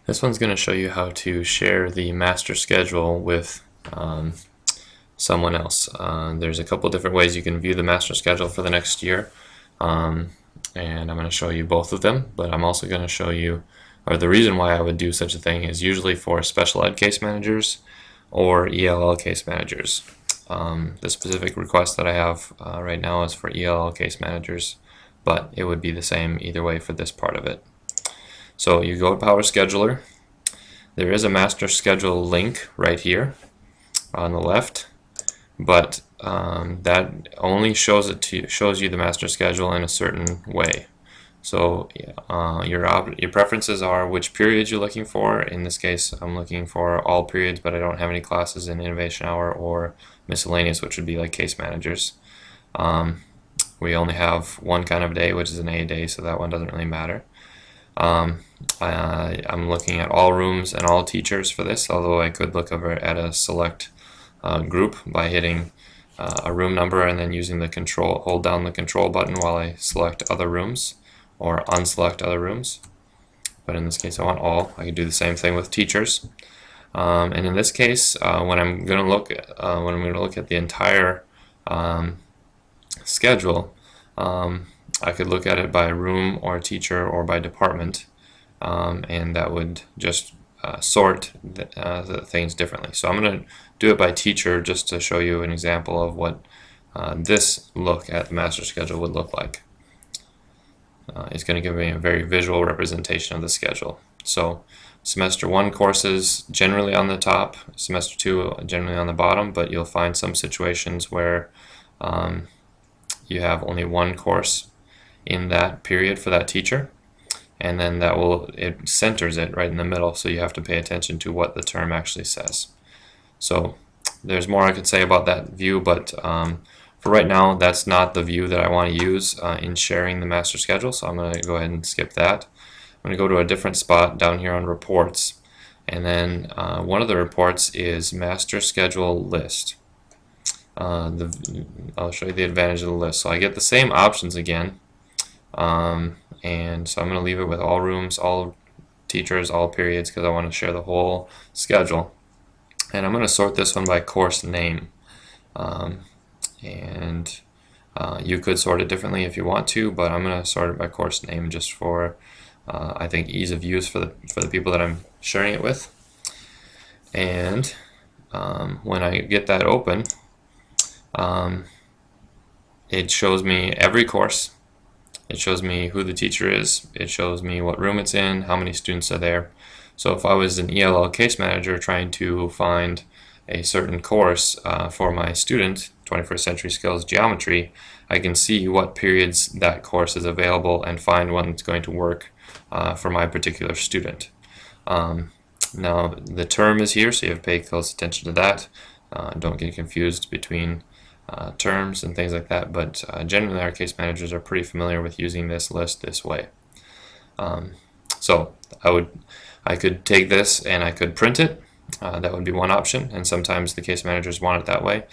This one's going to show you how to share the master schedule with someone else. There's a couple different ways you can view the master schedule for the next year, and I'm going to show you both of them, but I'm also going to show you, or the reason why I would do such a thing is usually for special ed case managers or ELL case managers. The specific request that I have right now is for ELL case managers, but it would be the same either way for this part of it. So you go to Power Scheduler. There is a master schedule link right here on the left, but that only shows you the master schedule in a certain way. So your preferences are which periods you're looking for. In this case, I'm looking for all periods, but I don't have any classes in Innovation Hour or miscellaneous, which would be like case managers. We only have one kind of day, which is an A day, so that one doesn't really matter. I'm looking at all rooms and all teachers for this, although I could look over at a select group by hitting a room number and then using the hold down the control button while I select other rooms or unselect other rooms. But in this case I want all. I can do the same thing with teachers. And in this case, when I'm going to look at the entire schedule, I could look at it by room or teacher or by department, and that would just sort the things differently. So I'm going to do it by teacher just to show you an example of what this look at the master schedule would look like. It's going to give me a very visual representation of the schedule. So semester 1 courses generally on the top, semester 2 generally on the bottom, but you'll find some situations where you have only one course in that period for that teacher, and then it centers it right in the middle, so you have to pay attention to what the term actually says. So there's more I could say about that view, but for right now that's not the view that I want to use in sharing the master schedule, so I'm going to go ahead and skip that. I'm going to go to a different spot down here on reports, and then one of the reports is master schedule list. I'll show you the advantage of the list. So I get the same options again, and so I'm going to leave it with all rooms, all teachers, all periods, because I want to share the whole schedule. And I'm going to sort this one by course name, and you could sort it differently if you want to, but I'm going to sort it by course name just for I think ease of use for the people that I'm sharing it with. And when I get that open, it shows me every course. It shows me who the teacher is. It shows me what room it's in, how many students are there. So if I was an ELL case manager trying to find a certain course for my student, 21st Century Skills Geometry, I can see what periods that course is available and find one that's going to work for my particular student. Now the term is here, so you have to pay close attention to that. Don't get confused between terms and things like that, but generally our case managers are pretty familiar with using this list this way. So I could take this and I could print it. That would be one option, and sometimes the case managers want it that way.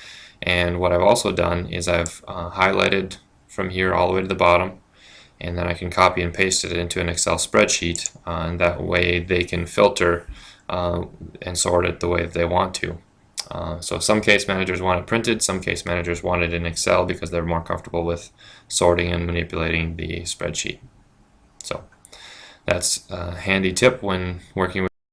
And what I've also done is I've highlighted from here all the way to the bottom, and then I can copy and paste it into an Excel spreadsheet, and that way they can filter and sort it the way that they want to. So some case managers want it printed, some case managers want it in Excel because they're more comfortable with sorting and manipulating the spreadsheet. So that's a handy tip when working with